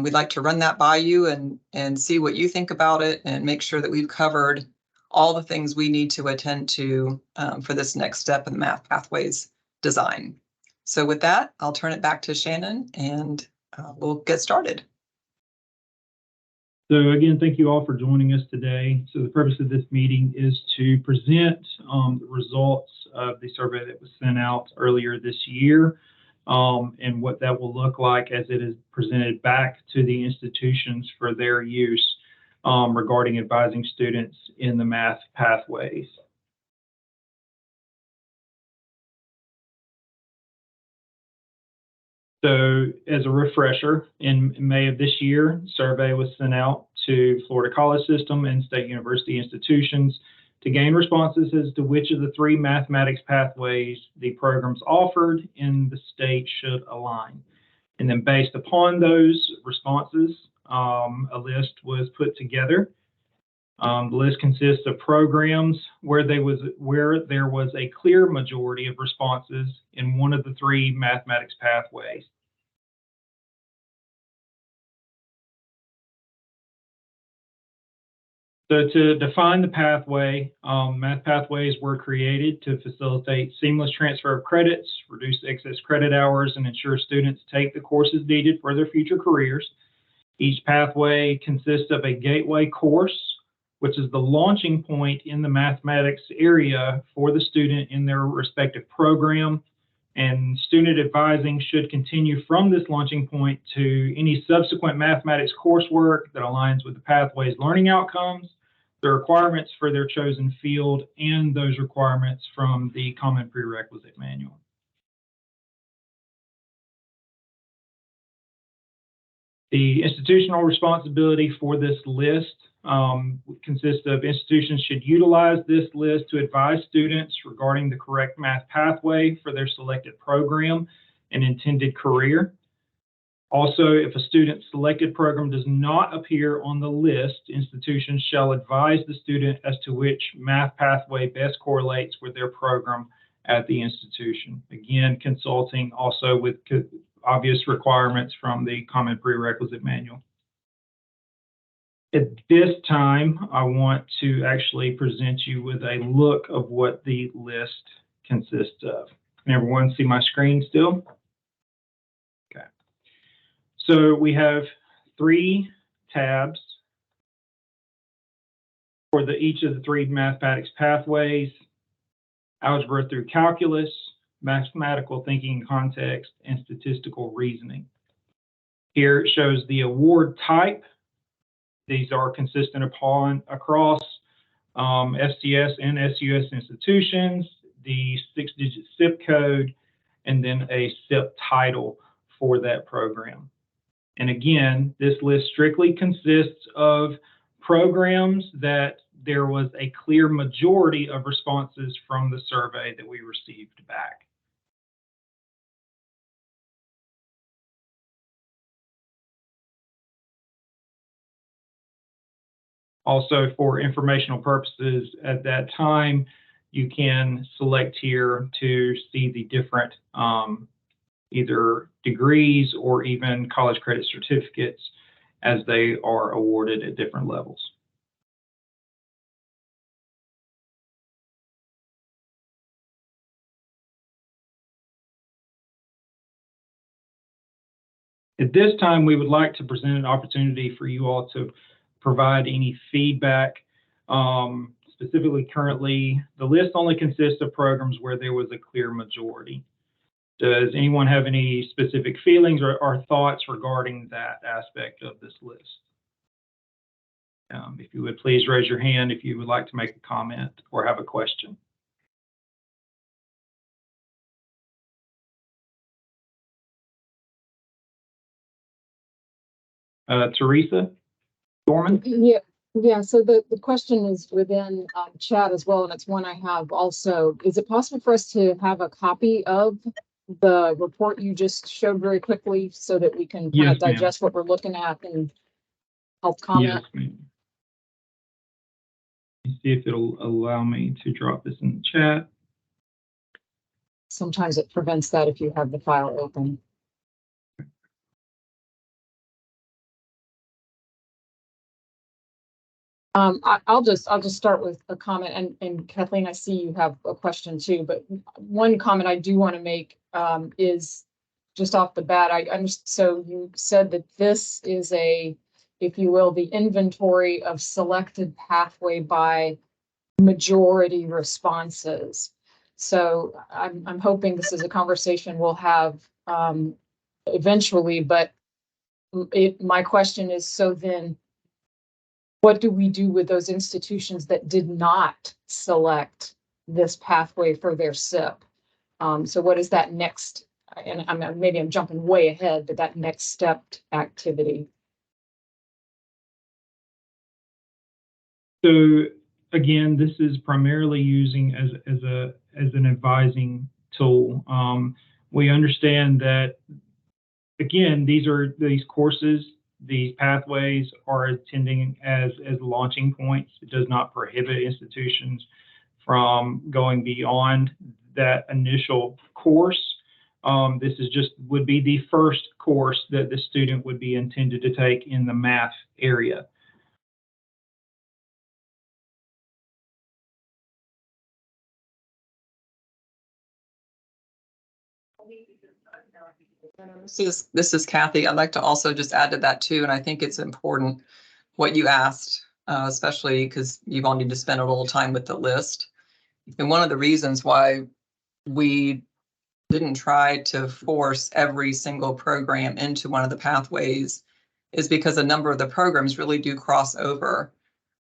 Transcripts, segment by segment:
we'd like to run that by you and see what you think about it and make sure that we've covered all the things we need to attend to for this next step in the Math Pathways design. So with that, I'll turn it back to Shannon and we'll get started. So again, thank you all for joining us today. So the purpose of this meeting is to present the results of the survey that was sent out earlier this year and what that will look like as it is presented back to the institutions for their use regarding advising students in the math pathways. So as a refresher, in May of this year, a survey was sent out to Florida college system and state university institutions to gain responses as to which of the 3 mathematics pathways the programs offered in the state should align. And then based upon those responses, a list was put together. The list consists of programs where there was a clear majority of responses in one of the 3 mathematics pathways. So to define the pathway, math pathways were created to facilitate seamless transfer of credits, reduce excess credit hours, and ensure students take the courses needed for their future careers. Each pathway consists of a gateway course, which is the launching point in the mathematics area for the student in their respective program. And student advising should continue from this launching point to any subsequent mathematics coursework that aligns with the pathway's learning outcomes, the requirements for their chosen field, and those requirements from the Common Prerequisite Manual. The institutional responsibility for this list consists of institutions should utilize this list to advise students regarding the correct math pathway for their selected program and intended career. Also, if a student's selected program does not appear on the list, institutions shall advise the student as to which math pathway best correlates with their program at the institution. Again, consulting also with obvious requirements from the Common Prerequisite Manual. At this time, I want to actually present you with a look of what the list consists of. Can everyone see my screen still? Okay. So we have 3 tabs for each of the 3 mathematics pathways: algebra through calculus, mathematical thinking and context, and statistical reasoning. Here it shows the award type. These are consistent across FCS and SUS institutions, the 6-digit SIP code, and then a SIP title for that program. And again, this list strictly consists of programs that there was a clear majority of responses from the survey that we received back. Also, for informational purposes at that time, you can select here to see the different either degrees or even college credit certificates as they are awarded at different levels. At this time, we would like to present an opportunity for you all to provide any feedback. Specifically, currently, the list only consists of programs where there was a clear majority. Does anyone have any specific feelings or thoughts regarding that aspect of this list? If you would please raise your hand if you would like to make a comment or have a question. Teresa Dorman? Yeah. So the question is within chat as well, and it's one I have also. Is it possible for us to have a copy of the report you just showed very quickly so that we can kind of digest what we're looking at and help comment? Yes, ma'am. Let's see if it'll allow me to drop this in the chat. Sometimes it prevents that if you have the file open. I'll just start with a comment, and Kathleen, I see you have a question too, but one comment I do want to make, is just off the bat, so you said that this is if you will, the inventory of selected pathway by majority responses. So I'm hoping this is a conversation we'll have, eventually, but my question is, so then what do we do with those institutions that did not select this pathway for their SIP? So what is that next, and maybe I'm jumping way ahead, but that next stepped activity? So again, this is primarily using as an advising tool. We understand that, again, these courses, these pathways are intending as launching points. It does not prohibit institutions from going beyond that initial course. This would be the first course that the student would be intended to take in the math area. This is Kathy. I'd like to also just add to that too, and I think it's important what you asked, especially because you've all need to spend a little time with the list. And one of the reasons why we didn't try to force every single program into one of the pathways is because a number of the programs really do cross over.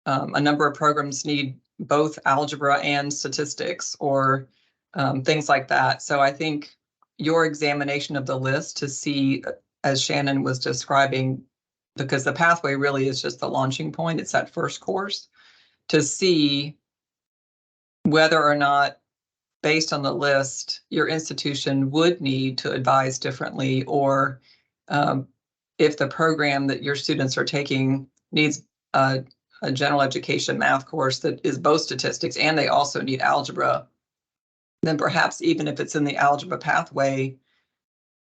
A number of programs need both algebra and statistics or things like that. So I think your examination of the list to see, as Shannon was describing, because the pathway really is just the launching point, it's that first course, to see whether or not, based on the list, your institution would need to advise differently, or if the program that your students are taking needs a general education math course that is both statistics and they also need algebra, then perhaps even if it's in the algebra pathway,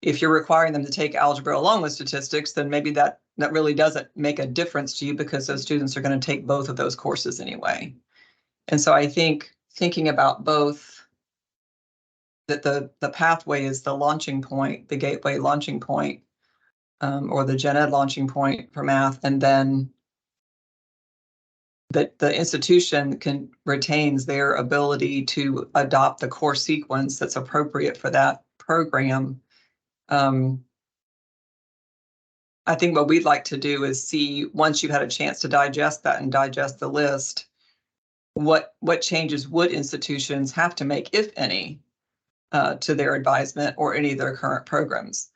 if you're requiring them to take algebra along with statistics, then maybe that really doesn't make a difference to you because those students are going to take both of those courses anyway. And so I think thinking about both, that the pathway is the launching point, the gateway launching point, or the gen ed launching point for math, and then that the institution retains their ability to adopt the course sequence that's appropriate for that program. I think what we'd like to do is see, once you've had a chance to digest that and digest the list, what changes would institutions have to make, if any, to their advisement or any of their current programs,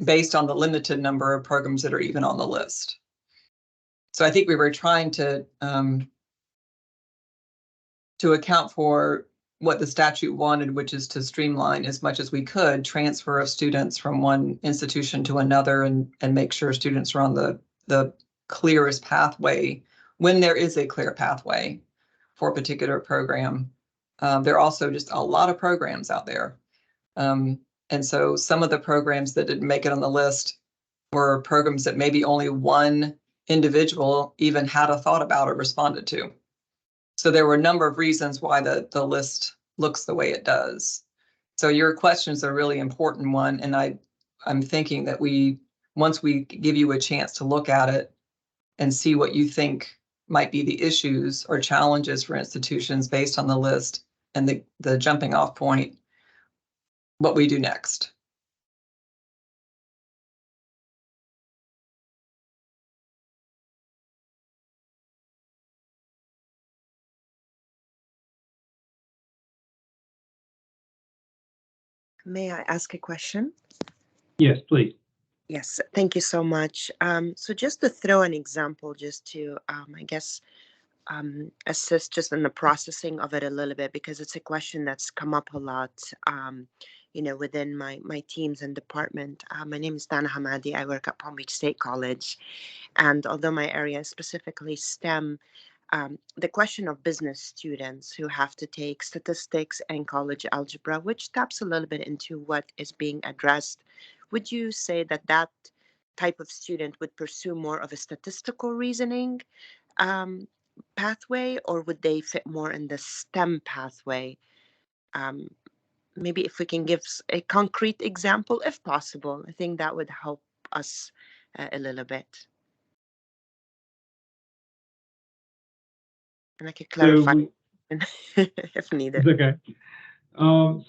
based on the limited number of programs that are even on the list. So I think we were trying to account for what the statute wanted, which is to streamline as much as we could transfer of students from one institution to another and make sure students are on the clearest pathway when there is a clear pathway for a particular program. There are also just a lot of programs out there. And so some of the programs that didn't make it on the list were programs that maybe only one individual even had a thought about or responded to. So there were a number of reasons why the list looks the way it does. So your question is a really important one. And I'm thinking that once we give you a chance to look at it and see what you think might be the issues or challenges for institutions based on the list and the jumping off point, what we do next. May I ask a question? Yes, please. Yes, thank you so much. So just to throw an example, just to, I guess, assist just in the processing of it a little bit, because it's a question that's come up a lot, within my teams and department. My name is Dana Hamadi. I work at Palm Beach State College. And although my area is specifically STEM, the question of business students who have to take statistics and college algebra, which taps a little bit into what is being addressed, would you say that type of student would pursue more of a statistical reasoning pathway, or would they fit more in the STEM pathway? Maybe if we can give a concrete example, if possible, I think that would help us a little bit. And I could So clarify if needed. it's okay.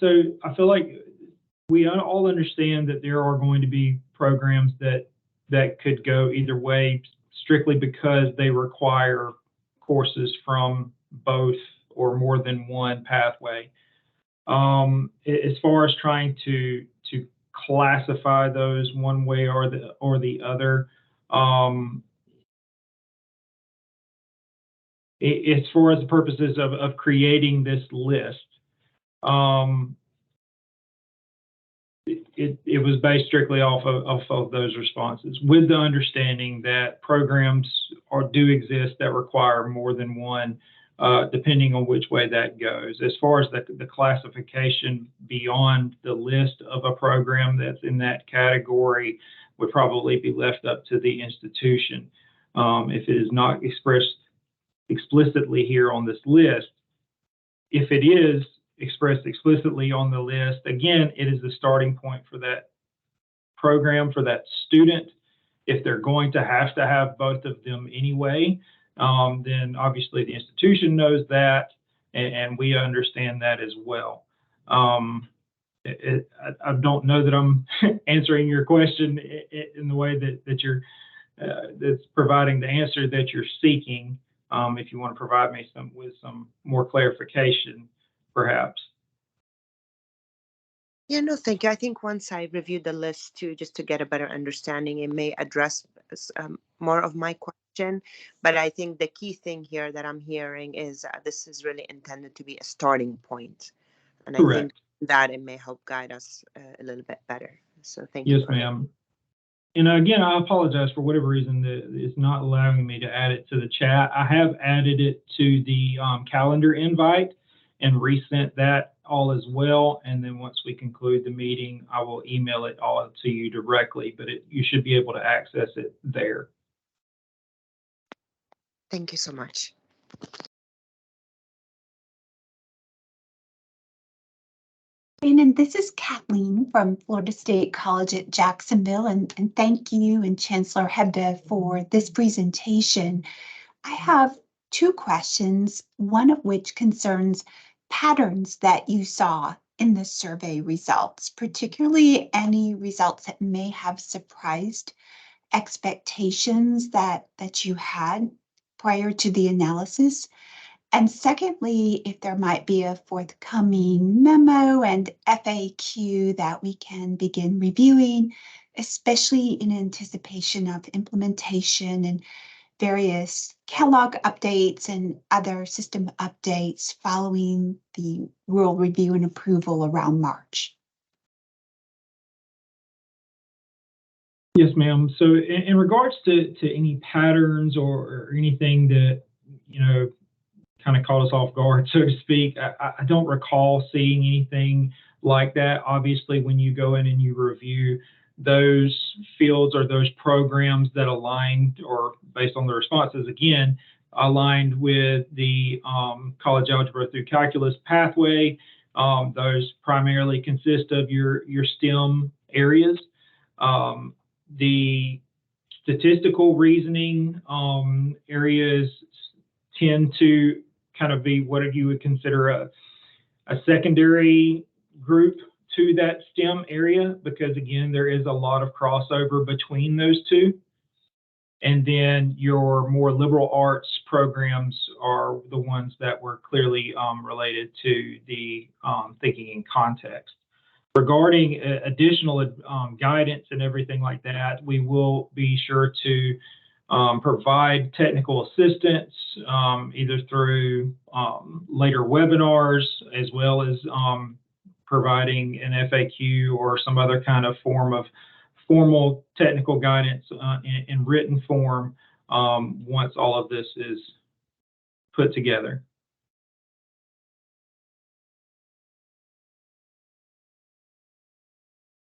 So I feel like we all understand that there are going to be programs that could go either way, strictly because they require courses from both or more than one pathway. As far as trying to classify those one way or the other, as far as the purposes of creating this list, it was based strictly off of those responses, with the understanding that programs do exist that require more than one, depending on which way that goes. As far as the classification beyond the list of a program that's in that category would probably be left up to the institution. If it is not expressed explicitly here on this list, if it is expressed explicitly on the list, again, it is the starting point for that program, for that student. If they're going to have both of them anyway, then obviously the institution knows that, and we understand that as well. I don't know that I'm answering your question in the way that you're that's providing the answer that you're seeking. If you want to provide me with some more clarification, perhaps. Yeah, no, thank you. I think once I review the list too, just to get a better understanding, it may address more of my question. But I think the key thing here that I'm hearing is this is really intended to be a starting point. And I think that it may help guide us a little bit better. So thank you. Yes, ma'am. And again, I apologize for whatever reason that it's not allowing me to add it to the chat. I have added it to the calendar invite and resent that all as well. And then once we conclude the meeting, I will email it all to you directly, but you should be able to access it there. Thank you so much. And this is Kathleen from Florida State College at Jacksonville, and thank you and Chancellor Hebda for this presentation. I have two questions, one of which concerns patterns that you saw in the survey results, particularly any results that may have surprised expectations that you had prior to the analysis. And secondly, if there might be a forthcoming memo and FAQ that we can begin reviewing, especially in anticipation of implementation and various Kellogg updates and other system updates following the rule review and approval around March. Yes, ma'am. So in regards to any patterns or anything that, kind of caught us off guard, so to speak, I don't recall seeing anything like that. Obviously, when you go in and you review those fields or those programs that aligned, or based on the responses, again, aligned with the college algebra through calculus pathway, those primarily consist of your STEM areas. The statistical reasoning areas tend to kind of be what you would consider a secondary group to that STEM area, because again, there is a lot of crossover between those two. And then your more liberal arts programs are the ones that were clearly related to the thinking in context. Regarding additional guidance and everything like that, we will be sure to provide technical assistance either through later webinars, as well as providing an FAQ or some other kind of form of formal technical guidance in written form once all of this is put together.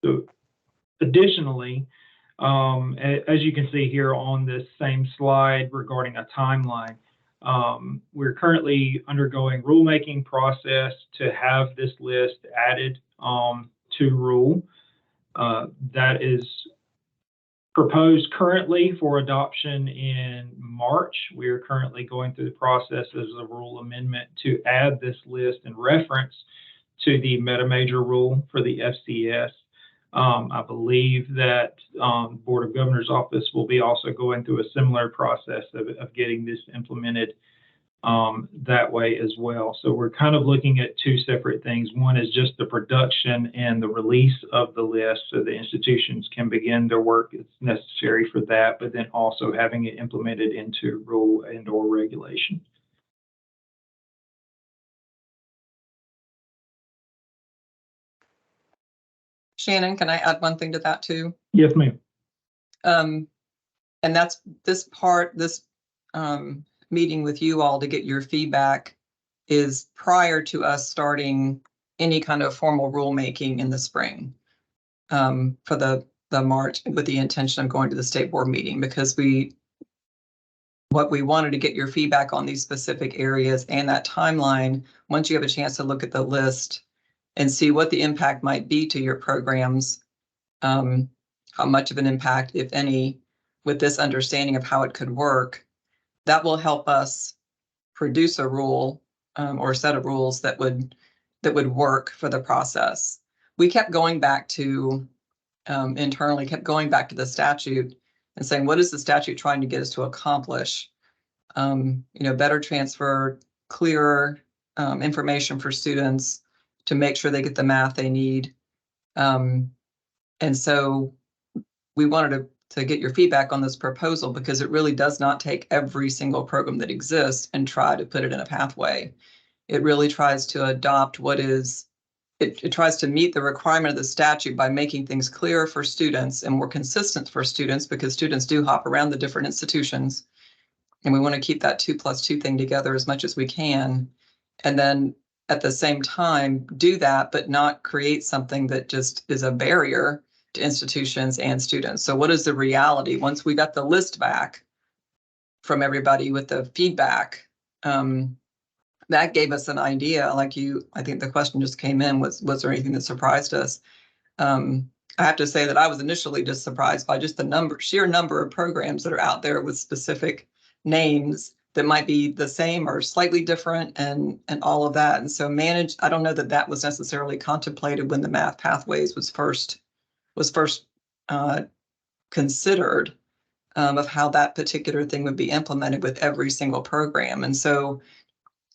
So additionally, As you can see here on this same slide regarding a timeline, we're currently undergoing rulemaking process to have this list added to rule. That is proposed currently for adoption in March. We are currently going through the process as a rule amendment to add this list in reference to the meta major rule for the FCS. I believe that Board of Governors office will be also going through a similar process of getting this implemented that way as well. So we're kind of looking at two separate things. One is just the production and the release of the list so the institutions can begin their work that's necessary for that, but then also having it implemented into rule and or regulation. Shannon, can I add one thing to that too? Yes, ma'am. And that's this meeting with you all to get your feedback is prior to us starting any kind of formal rulemaking in the spring for the March, with the intention of going to the state board meeting, because what we wanted to get your feedback on these specific areas and that timeline, once you have a chance to look at the list and see what the impact might be to your programs, how much of an impact, if any, with this understanding of how it could work, that will help us produce a rule or a set of rules that would work for the process. We kept going back to internally, kept going back to the statute and saying, what is the statute trying to get us to accomplish? Better transfer, clearer information for students to make sure they get the math they need. And so we wanted to get your feedback on this proposal, because it really does not take every single program that exists and try to put it in a pathway. It really tries to adopt it tries to meet the requirement of the statute by making things clearer for students and more consistent for students, because students do hop around the different institutions. And we want to keep that 2+2 thing together as much as we can. And then at the same time, do that, but not create something that just is a barrier to institutions and students. So what is the reality? Once we got the list back from everybody with the feedback, that gave us an idea. I think the question just came in, was there anything that surprised us? I have to say that I was initially just surprised by just the sheer number of programs that are out there with specific names that might be the same or slightly different, and all of that. And so I don't know that was necessarily contemplated when the math pathways was first considered, of how that particular thing would be implemented with every single program. And so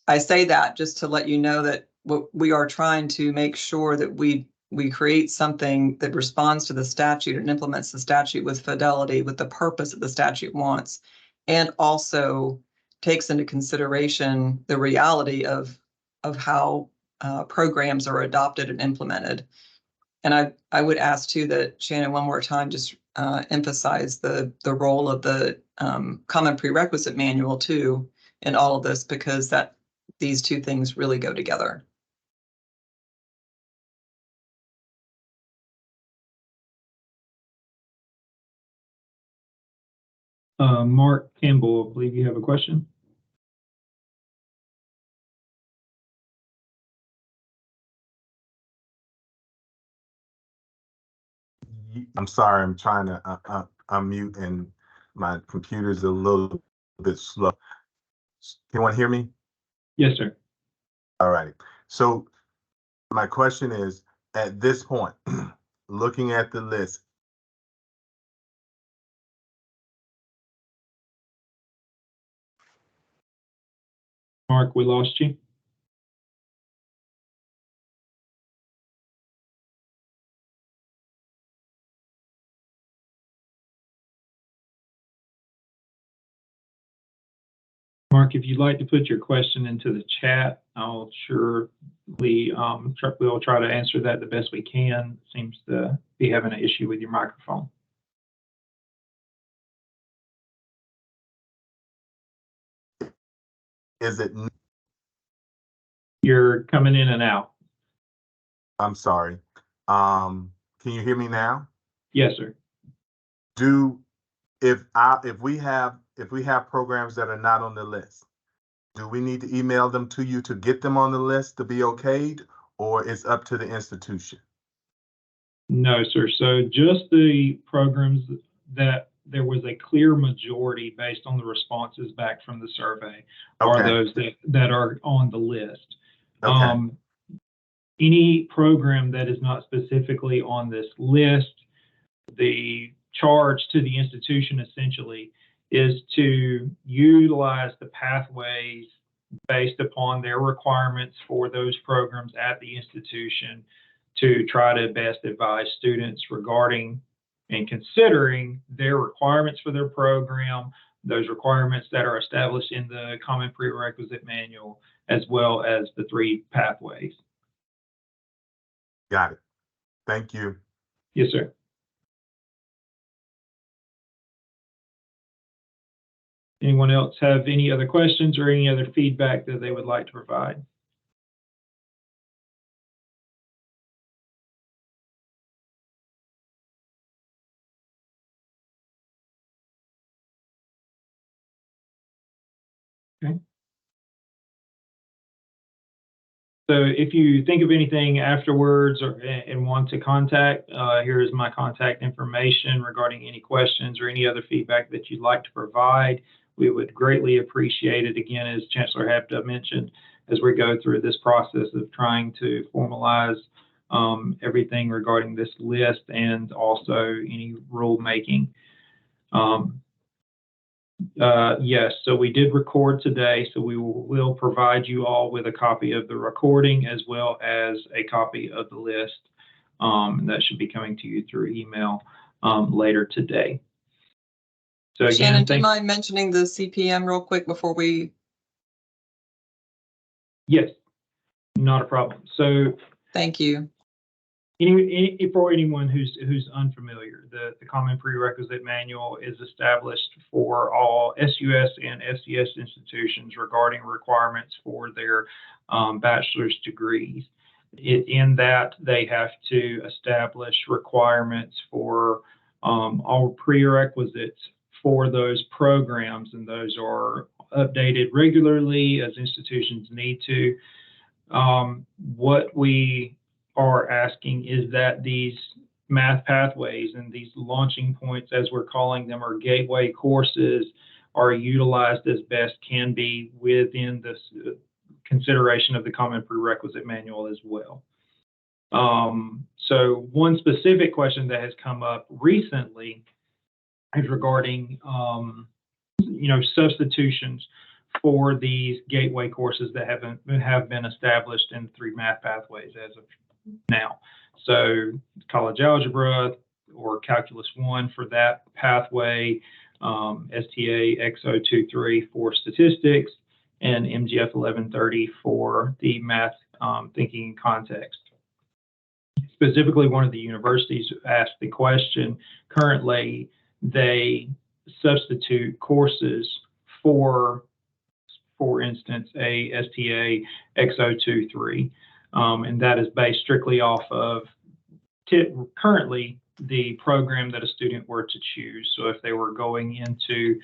I say that just to let you know that what we are trying to make sure that we create something that responds to the statute and implements the statute with fidelity, with the purpose that the statute wants, and also takes into consideration the reality of how programs are adopted and implemented. And I would ask too that Shannon, one more time, just emphasize the role of the common prerequisite manual too in all of this, because these two things really go together. Mark Campbell, I believe you have a question. I'm sorry, I'm trying to unmute and my computer's a little bit slow. Can anyone hear me? Yes, sir. All right. So my question is, at this point, looking at the list, Mark, we lost you. Mark, if you'd like to put your question into the chat, I'll surely we'll try to answer that the best we can. Seems to be having an issue with your microphone. is it? You're coming in and out. I'm sorry. Can you hear me now? Yes, sir. if we have programs that are not on the list, do we need to email them to you to get them on the list to be okayed, or it's up to the institution? No, sir. So just the programs that there was a clear majority based on the responses back from the survey are Okay. those that are on the list. Okay. Any program that is not specifically on this list, the charge to the institution essentially is to utilize the pathways based upon their requirements for those programs at the institution to try to best advise students regarding and considering their requirements for their program, those requirements that are established in the Common Prerequisite Manual, as well as the 3 pathways. Got it. Thank you. Yes, sir. Anyone else have any other questions or any other feedback that they would like to provide? Okay. So if you think of anything afterwards and want to contact, here is my contact information regarding any questions or any other feedback that you'd like to provide. We would greatly appreciate it, again, as Chancellor Hebda mentioned, as we go through this process of trying to formalize everything regarding this list and also any rulemaking. Yes, so we did record today, so we will provide you all with a copy of the recording as well as a copy of the list. That should be coming to you through email later today. So again, Shannon, do you mind mentioning the CPM real quick before we? Yes, not a problem. So Thank you. For anyone who's unfamiliar, the Common Prerequisite Manual is established for all SUS and SES institutions regarding requirements for their bachelor's degrees. In that, they have to establish requirements for all prerequisites for those programs, and those are updated regularly as institutions need to. What we are asking is that these math pathways and these launching points, as we're calling them, or gateway courses, are utilized as best can be within this consideration of the Common Prerequisite Manual as well. So one specific question that has come up recently is regarding substitutions for these gateway courses that have been established in 3 math pathways as of now. So college algebra or calculus 1 for that pathway, STA X023 for statistics, and MGF 1130 for the math thinking and context. Specifically, one of the universities asked the question. Currently, they substitute courses for instance, a STA X023, and that is based strictly off of currently the program that a student were to choose. So if they were going into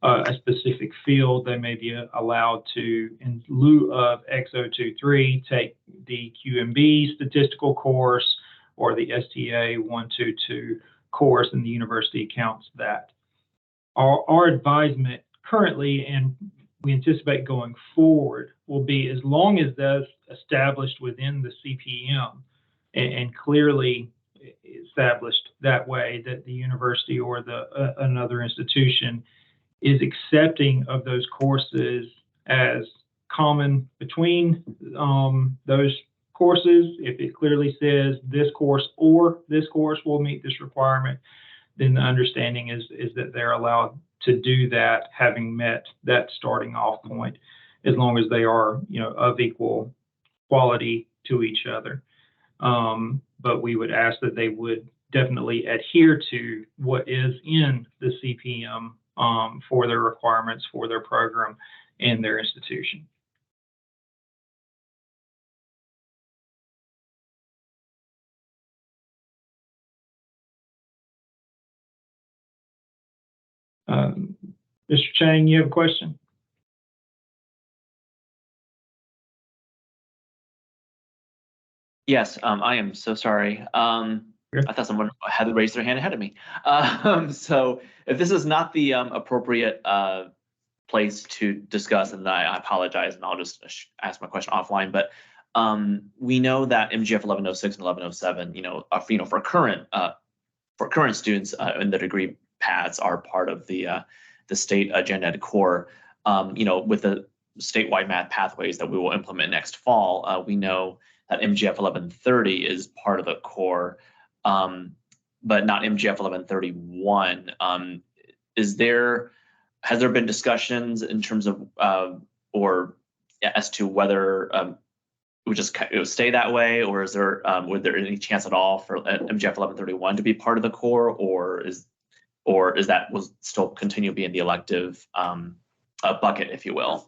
a specific field, they may be allowed to, in lieu of X023, take the QMB statistical course or the STA 122 course, and the university counts that. Our advisement currently, and we anticipate going forward, will be as long as that's established within the CPM and clearly established that way, that the university or another institution is accepting of those courses as common between those courses. If it clearly says this course or this course will meet this requirement, then the understanding is that they're allowed to do that, having met that starting off point, as long as they are, of equal quality to each other. But we would ask that they would definitely adhere to what is in the CPM for their requirements for their program and their institution. Mr. Chang, you have a question? Yes, I am so sorry. I thought someone had raised their hand ahead of me. So if this is not the appropriate place to discuss, and I apologize, and I'll just ask my question offline. But we know that MGF 1106 and 1107, for current students in the degree paths are part of the state Gen Ed core. With the statewide math pathways that we will implement next fall, we know that MGF 1130 is part of the core, but not MGF 1131. Has there been discussions in terms of or as to whether it would just stay that way, or is there would there any chance at all for MGF 1131 to be part of the core, or is that will still continue being the elective bucket, if you will?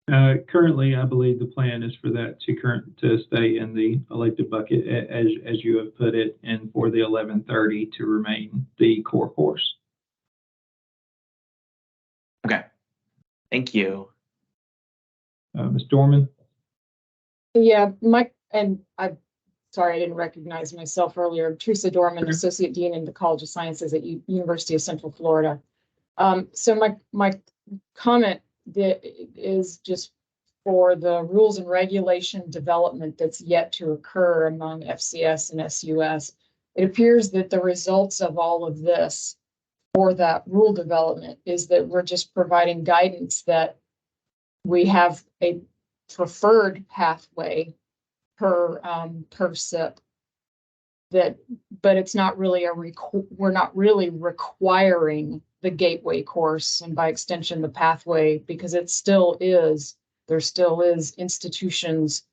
Currently, I believe the plan is for that to stay in the elective bucket, as you have put it, and for the 1130 to remain the core course. Okay, thank you. Ms. Dorman? Yeah, I'm sorry, I didn't recognize myself earlier. Teresa Dorman, Associate Dean in the College of Sciences at University of Central Florida. So my comment is just for the rules and regulation development that's yet to occur among FCS and SUS. It appears that the results of all of this for that rule development is that we're just providing guidance that we have a preferred pathway per SIP, but it's not really we're not really requiring the gateway course, and by extension the pathway, because there still is institutions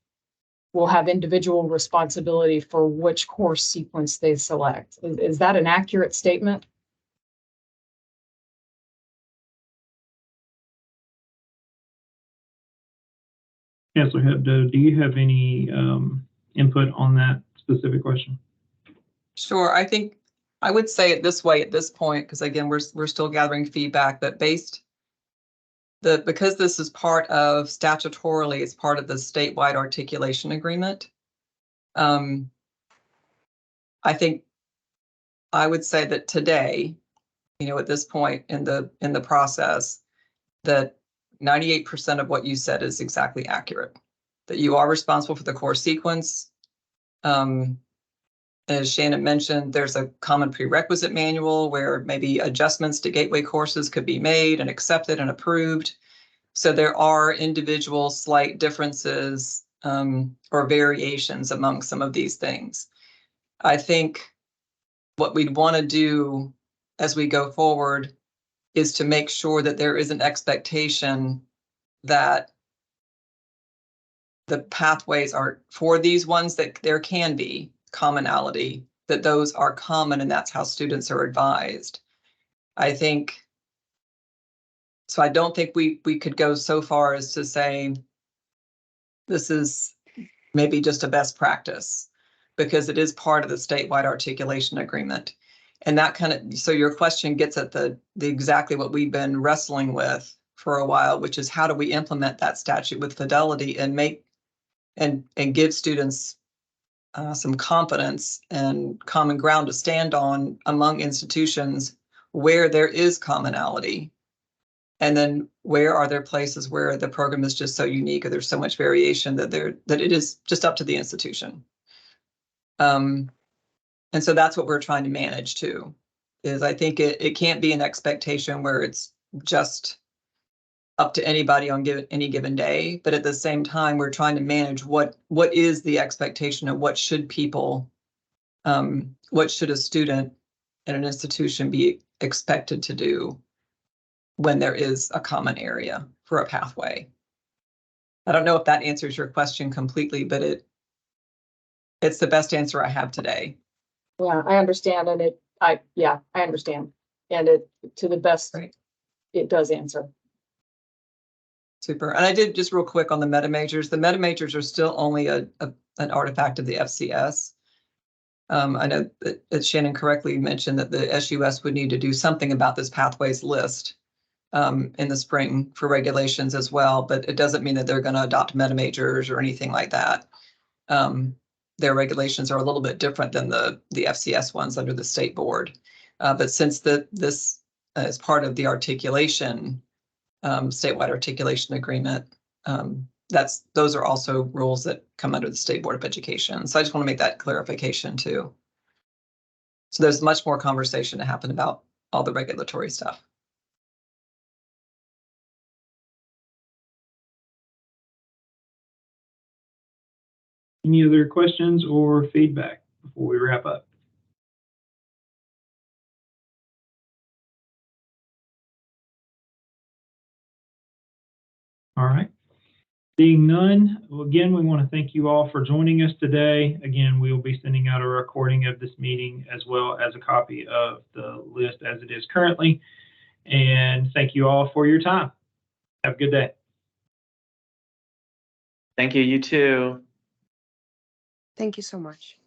will have individual responsibility for which course sequence they select. Is that an accurate statement? Chancellor Hebdo, do you have any input on that specific question? Sure. I think I would say it this way at this point, because again, we're still gathering feedback, but because this is part of statutorily, it's part of the statewide articulation agreement. I think I would say that today, at this point in the process, that 98% of what you said is exactly accurate. That you are responsible for the course sequence. As Shannon mentioned, there's a common prerequisite manual where maybe adjustments to gateway courses could be made and accepted and approved. So there are individual slight differences or variations among some of these things. I think what we'd want to do as we go forward is to make sure that there is an expectation that the pathways are for these ones that there can be commonality, that those are common and that's how students are advised. I don't think we could go so far as to say this is maybe just a best practice, because it is part of the statewide articulation agreement. And that so your question gets at the exactly what we've been wrestling with for a while, which is how do we implement that statute with fidelity and make and give students some confidence and common ground to stand on among institutions where there is commonality. And then where are there places where the program is just so unique or there's so much variation that it is just up to the institution. And so that's what we're trying to manage too, is I think it can't be an expectation where it's just up to anybody on any given day, but at the same time, we're trying to manage what is the expectation of what should people, what should a student in an institution be expected to do when there is a common area for a pathway. I don't know if that answers your question completely, but it's the best answer I have today. Yeah, I understand, and I understand, and to the best, right. It does answer. Super. And I did just real quick on the meta majors. The meta majors are still only an artifact of the FCS. I know that Shannon correctly mentioned that the SUS would need to do something about this pathways list in the spring for regulations as well, but it doesn't mean that they're going to adopt meta majors or anything like that. Their regulations are a little bit different than the FCS ones under the state board. But since this is part of the articulation, statewide articulation agreement, those are also rules that come under the State Board of Education. So I just want to make that clarification too. So there's much more conversation to happen about all the regulatory stuff. Any other questions or feedback before we wrap up? All right. Seeing none, well, again, we want to thank you all for joining us today. Again, we will be sending out a recording of this meeting as well as a copy of the list as it is currently. And thank you all for your time. Have a good day. Thank you, you too. Thank you so much.